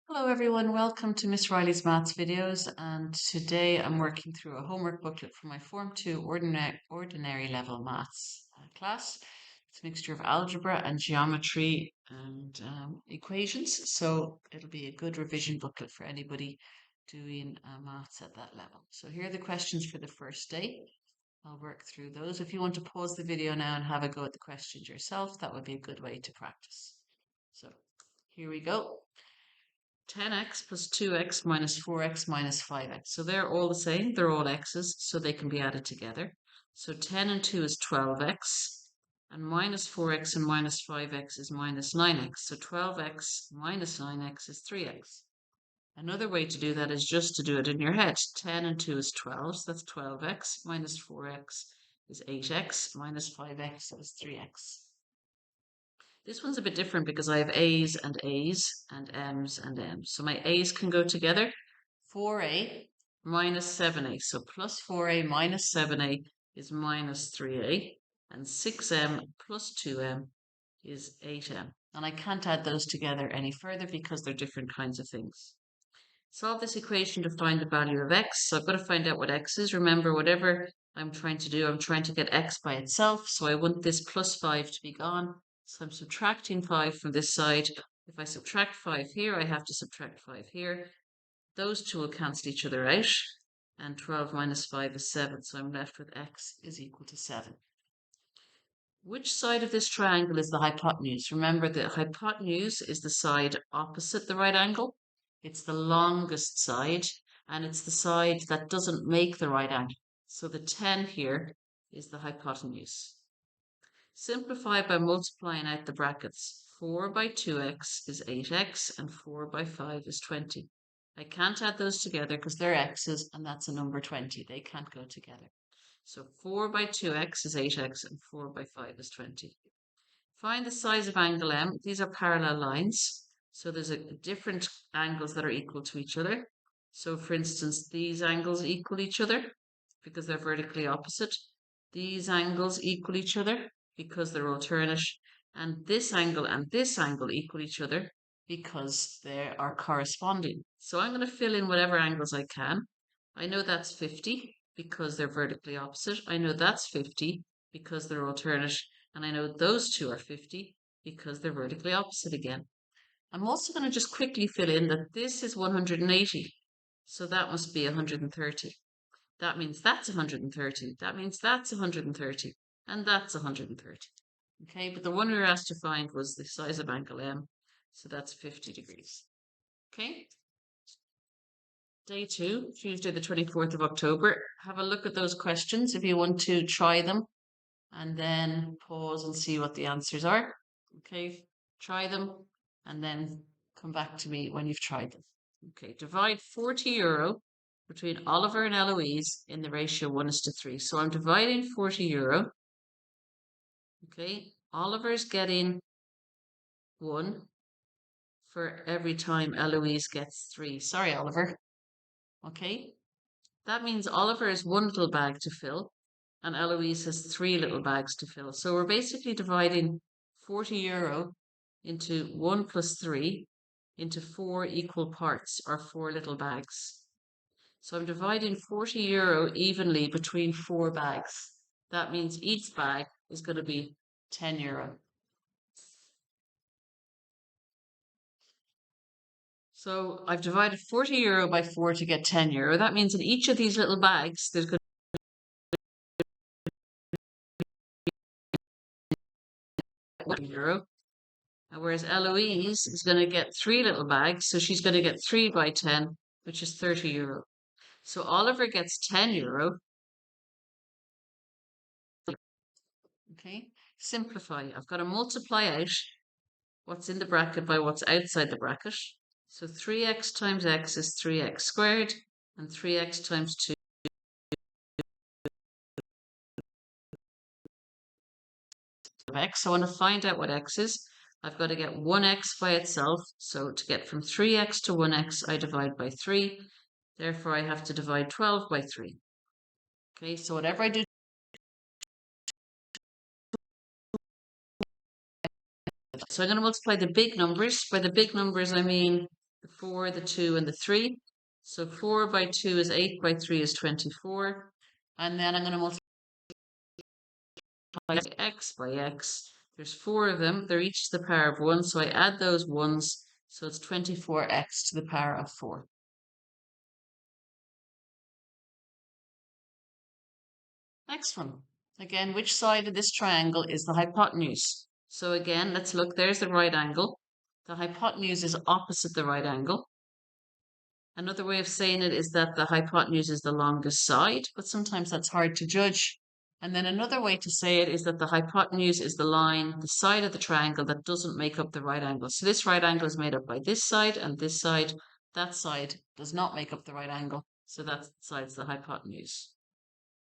Hello everyone, welcome to Miss Riley's Maths videos, and today I'm working through a homework booklet for my Form 2 ordinary level maths class. It's a mixture of algebra and geometry and equations, so it'll be a good revision booklet for anybody doing maths at that level. So here are the questions for the first day. I'll work through those. If you want to pause the video now and have a go at the questions yourself, that would be a good way to practice. So here we go. 10x plus 2x minus 4x minus 5x. So they're all the same. They're all x's, so they can be added together. So 10 and 2 is 12x, and minus 4x and minus 5x is minus 9x. So 12x minus 9x is 3x. Another way to do that is just to do it in your head. 10 and 2 is 12, so that's 12x, minus 4x is 8x, minus 5x is 3x. This one's a bit different because I have A's and A's and M's and M's. So my A's can go together. 4A minus 7A. So plus 4A minus 7A is minus 3A. And 6M plus 2M is 8M. And I can't add those together any further because they're different kinds of things. Solve this equation to find the value of x. So I've got to find out what x is. Remember, whatever I'm trying to do, I'm trying to get x by itself. So I want this plus 5 to be gone. So I'm subtracting 5 from this side. If I subtract 5 here, I have to subtract 5 here. Those two will cancel each other out. And 12 minus 5 is 7. So I'm left with x is equal to 7. Which side of this triangle is the hypotenuse? Remember, the hypotenuse is the side opposite the right angle. It's the longest side, and it's the side that doesn't make the right angle. So the 10 here is the hypotenuse. Simplify by multiplying out the brackets. 4 by 2x is 8x, and 4 by 5 is 20. I can't add those together because they're x's, and that's a number 20. They can't go together. So 4 by 2x is 8x, and 4 by 5 is 20. Find the size of angle M. These are parallel lines. So there's different angles that are equal to each other. So for instance, these angles equal each other because they're vertically opposite. These angles equal each other because they're alternate. And this angle equal each other because they are corresponding. So I'm going to fill in whatever angles I can. I know that's 50 because they're vertically opposite. I know that's 50 because they're alternate. And I know those two are 50 because they're vertically opposite again. I'm also going to just quickly fill in that this is 180. So that must be 130. That means that's 130. That means that's 130. And that's 130. Okay, but the one we were asked to find was the size of angle M. So that's 50 degrees. Okay. Day 2, Tuesday the 24th of October. Have a look at those questions if you want to try them, and then pause and see what the answers are. Okay, try them and then come back to me when you've tried them. Okay, divide 40 euro between Oliver and Eloise in the ratio 1:3. So I'm dividing 40 euro. Okay, Oliver's getting 1 for every time Eloise gets 3. Sorry, Oliver. Okay, that means Oliver has 1 little bag to fill and Eloise has 3 little bags to fill. So we're basically dividing 40 euro into 1 plus 3 into 4 equal parts, or 4 little bags. So I'm dividing 40 euro evenly between 4 bags. That means each bag is going to be 10 euro. So I've divided 40 euro by 4 to get 10 euro. That means in each of these little bags, there's going to be 1 euro. Whereas Eloise is going to get 3 little bags, so she's going to get 3 by 10, which is 30 euro. So Oliver gets 10 euro. Okay, simplify. I've got to multiply out what's in the bracket by what's outside the bracket. So 3x times x is 3x squared, and 3x times 2 of x. So I want to find out what x is. I've got to get 1x by itself. So to get from 3x to 1x, I divide by 3. Therefore, I have to divide 12 by 3. Okay, so whatever I do, so I'm going to multiply the big numbers. By the big numbers, I mean the 4, the 2, and the 3. So 4 by 2 is 8 by 3 is 24. And then I'm going to multiply x by x. There's 4 of them. They're each to the power of 1. So I add those ones. So it's 24x to the power of 4. Next one. Again, which side of this triangle is the hypotenuse? So again, let's look. There's the right angle. The hypotenuse is opposite the right angle. Another way of saying it is that the hypotenuse is the longest side, but sometimes that's hard to judge. And then another way to say it is that the hypotenuse is the line, the side of the triangle that doesn't make up the right angle. So this right angle is made up by this side and this side. That side does not make up the right angle. So that side's the hypotenuse.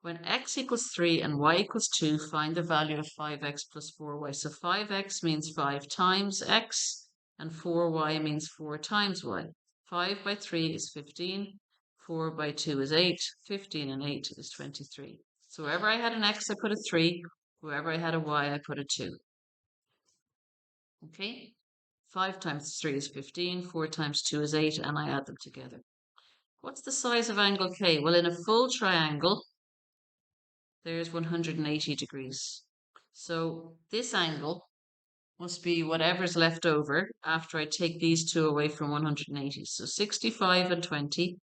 When x equals 3 and y equals 2, find the value of 5x plus 4y. So 5x means 5 times x, and 4y means 4 times y. 5 by 3 is 15, 4 by 2 is 8, 15 and 8 is 23. So wherever I had an x, I put a 3. Wherever I had a y, I put a 2. Okay? 5 times 3 is 15, 4 times 2 is 8, and I add them together. What's the size of angle K? Well, in a full triangle, there's 180 degrees. So this angle must be whatever's left over after I take these two away from 180. So 65 and 20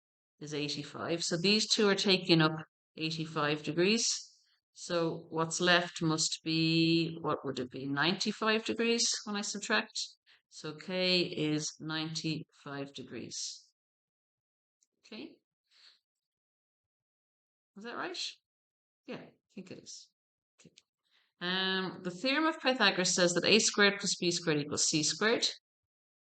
is 85. So these two are taking up 85 degrees. So what's left must be, what would it be, 95 degrees when I subtract? So K is 95 degrees. Okay. Is that right? Yeah, I think it is. Okay. The theorem of Pythagoras says that a squared plus b squared equals c squared.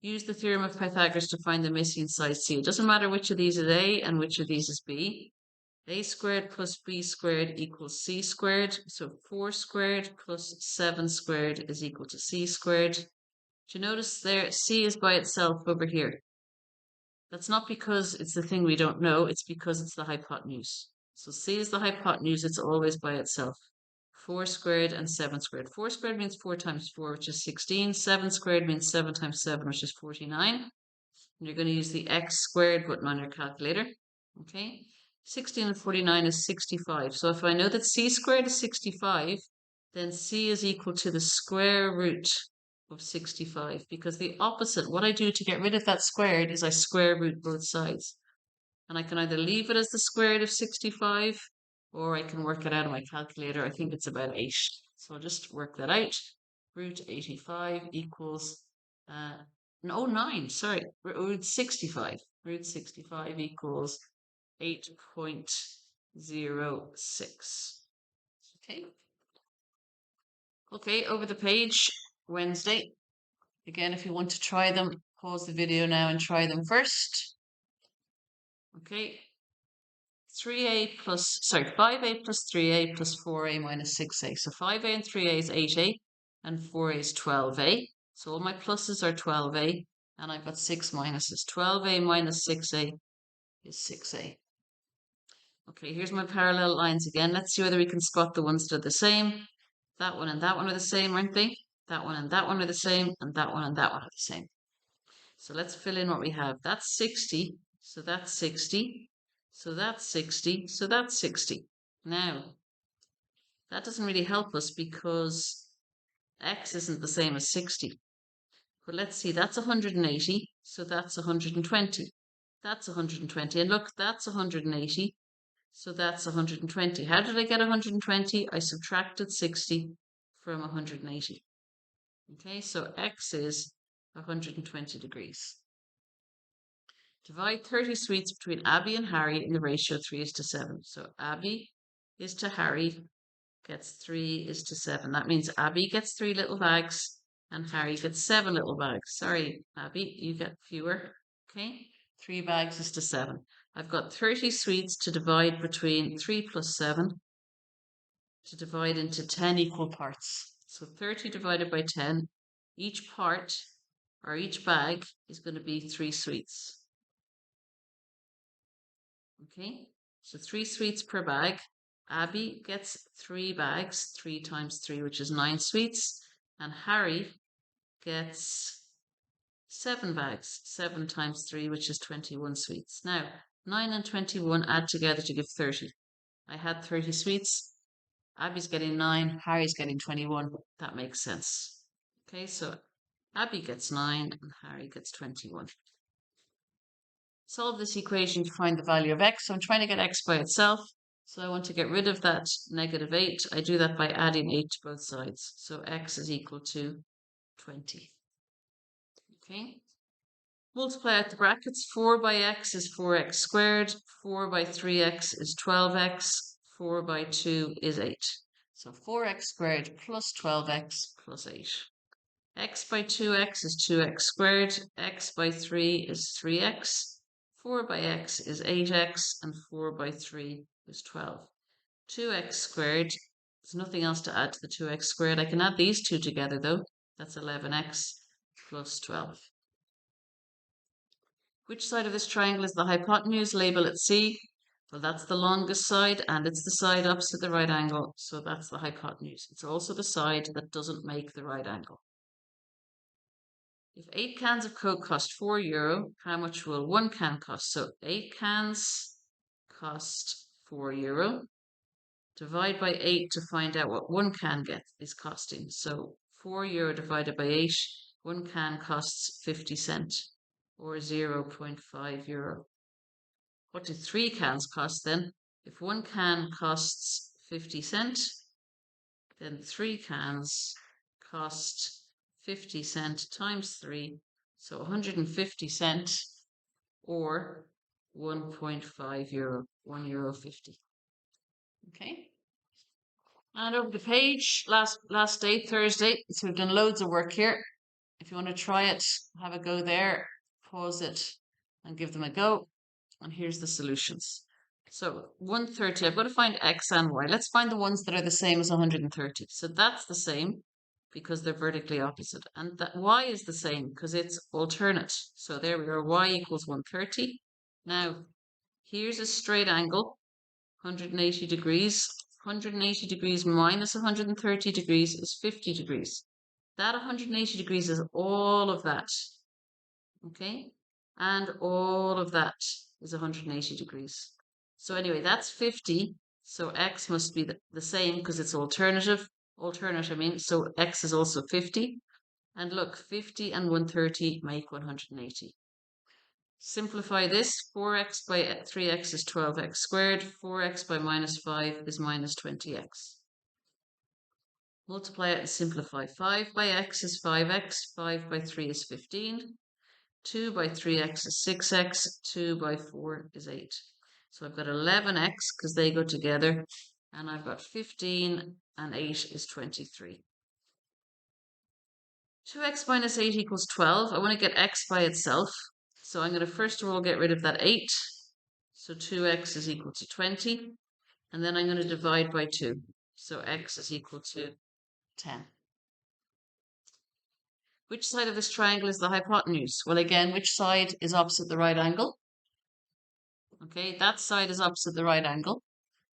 Use the theorem of Pythagoras to find the missing side c. It doesn't matter which of these is a and which of these is b. A squared plus b squared equals c squared. So 4 squared plus 7 squared is equal to c squared. Do you notice there c is by itself over here? That's not because it's the thing we don't know, it's because it's the hypotenuse. So c is the hypotenuse, it's always by itself. 4 squared and 7 squared. 4 squared means 4 times 4, which is 16. 7 squared means 7 times 7, which is 49. And you're going to use the x squared button on your calculator. Okay. 16 and 49 is 65. So if I know that c squared is 65, then c is equal to the square root of 65, because the opposite, what I do to get rid of that squared is I square root both sides. And I can either leave it as the square root of 65, or I can work it out on my calculator. I think it's about 8. So I'll just work that out. Root 85 equals, no, 9, sorry, root 65. Root 65 equals 8.06. Okay. Okay, over the page, Wednesday. Again, if you want to try them, pause the video now and try them first. Okay. 5a plus 3a plus 4a minus 6a. So 5a and 3a is 8a and 4a is 12a. So all my pluses are 12a and I've got 6 minuses. 12a minus 6a is 6a. Okay, here's my parallel lines again. Let's see whether we can spot the ones that are the same. That one and that one are the same, aren't they? That one and that one are the same, and that one and that one are the same. So let's fill in what we have. That's 60, so that's 60. So that's 60, so that's 60. Now, that doesn't really help us because x isn't the same as 60. But let's see, that's 180, so that's 120. That's 120, and look, that's 180, so that's 120. How did I get 120? I subtracted 60 from 180. Okay, so x is 120 degrees. Divide 30 sweets between Abby and Harry in the ratio 3:7. So Abby is to Harry gets 3:7. That means Abby gets 3 little bags and Harry gets 7 little bags. Sorry, Abby, you get fewer. Okay, 3 bags is to 7. I've got 30 sweets to divide between 3 plus 7 to divide into 10 equal parts. So 30 divided by 10, each part or each bag is going to be 3 sweets. Okay, so 3 sweets per bag. Abby gets 3 bags, 3 times 3, which is 9 sweets. And Harry gets 7 bags. 7 times 3, which is 21 sweets. Now, 9 and 21 add together to give 30. I had 30 sweets. Abby's getting 9, Harry's getting 21. That makes sense. Okay, so Abby gets 9 and Harry gets 21. Solve this equation to find the value of x. So I'm trying to get x by itself. So I want to get rid of that -8. I do that by adding 8 to both sides. So x is equal to 20. Okay. Multiply out the brackets. 4 by x is 4x squared. 4 by 3x is 12x. 4 by 2 is 8. So 4x squared plus 12x plus 8. X by 2x is 2x squared. X by 3 is 3x. 4 by x is 8x. And 4 by 3 is 12. 2x squared. There's nothing else to add to the 2x squared. I can add these two together though. That's 11x plus 12. Which side of this triangle is the hypotenuse? Label it C. Well, that's the longest side, and it's the side opposite the right angle, so that's the hypotenuse. It's also the side that doesn't make the right angle. If 8 cans of Coke cost €4, how much will 1 can cost? So 8 cans cost €4. Divide by 8 to find out what 1 can is costing. So €4 divided by 8, 1 can costs 50 cents. Or €0.5. What do 3 cans cost then? If 1 can costs 50 cents, then 3 cans cost 50 cents times 3, so 150 cents or €1.5, €1.50. Okay. And over the page, last day, Thursday. So we've done loads of work here. If you want to try it, have a go there. Pause it and give them a go. And here's the solutions. So 130, I've got to find x and y. Let's find the ones that are the same as 130. So that's the same because they're vertically opposite. And that y is the same because it's alternate. So there we are, y equals 130. Now, here's a straight angle, 180 degrees. 180 degrees minus 130 degrees is 50 degrees. That 180 degrees is all of that. Okay? And all of that is 180 degrees. So anyway, that's 50. So x must be the same because it's alternate, I mean. So x is also 50. And look, 50 and 130 make 180. Simplify this. 4x by 3x is 12x squared. 4x by minus 5 is minus 20x. Multiply it and simplify. 5 by x is 5x. 5 by 3 is 15. 2 by 3x is 6x, 2 by 4 is 8. So I've got 11x because they go together, and I've got 15 and 8 is 23. 2x minus 8 equals 12. I want to get x by itself. So I'm going to first of all get rid of that 8. So 2x is equal to 20. And then I'm going to divide by 2. So x is equal to 10. Which side of this triangle is the hypotenuse? Well, again, which side is opposite the right angle? Okay, that side is opposite the right angle.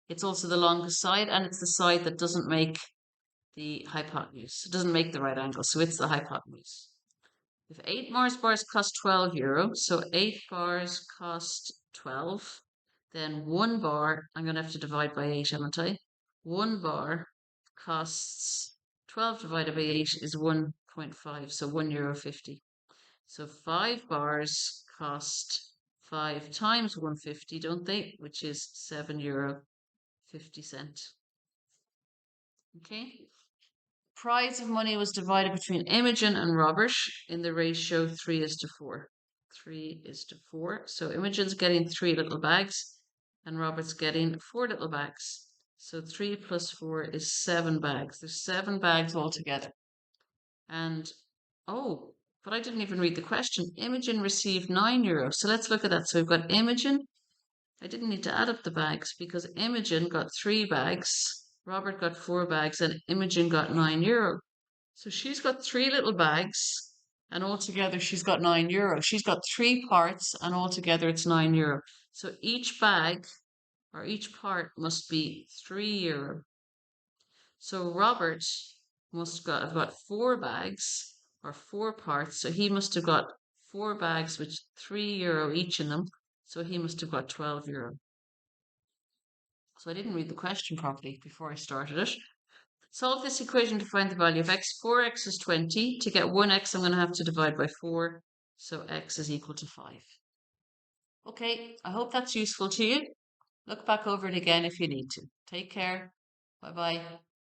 It's also the longest side, and it's the side that doesn't make the hypotenuse. It doesn't make the right angle, so it's the hypotenuse. If 8 Mars bars cost €12, so 8 bars cost 12, then 1 bar, I'm going to have to divide by 8, haven't I? 1 bar costs 12 divided by 8 is 1.5, so €1.50. So 5 bars cost 5 times 150, don't they? Which is €7.50. Okay. Prize of money was divided between Imogen and Robert in the ratio 3:4. 3:4. So Imogen's getting 3 little bags and Robert's getting 4 little bags. So 3 plus 4 is 7 bags. There's 7 bags altogether. And, oh, but I didn't even read the question. Imogen received €9. So let's look at that. So we've got Imogen. I didn't need to add up the bags because Imogen got 3 bags, Robert got 4 bags, and Imogen got €9. So she's got 3 little bags, and altogether she's got €9. She's got 3 parts, and altogether it's €9. So each bag or each part must be €3. So Robert must have got 4 bags or 4 parts, so he must have got 4 bags with €3 each in them. So he must have got €12. So I didn't read the question properly before I started it. Solve this equation to find the value of x. 4x is 20. To get 1x, I'm going to have to divide by 4. So x is equal to 5. Okay, I hope that's useful to you. Look back over it again if you need to. Take care. Bye-bye.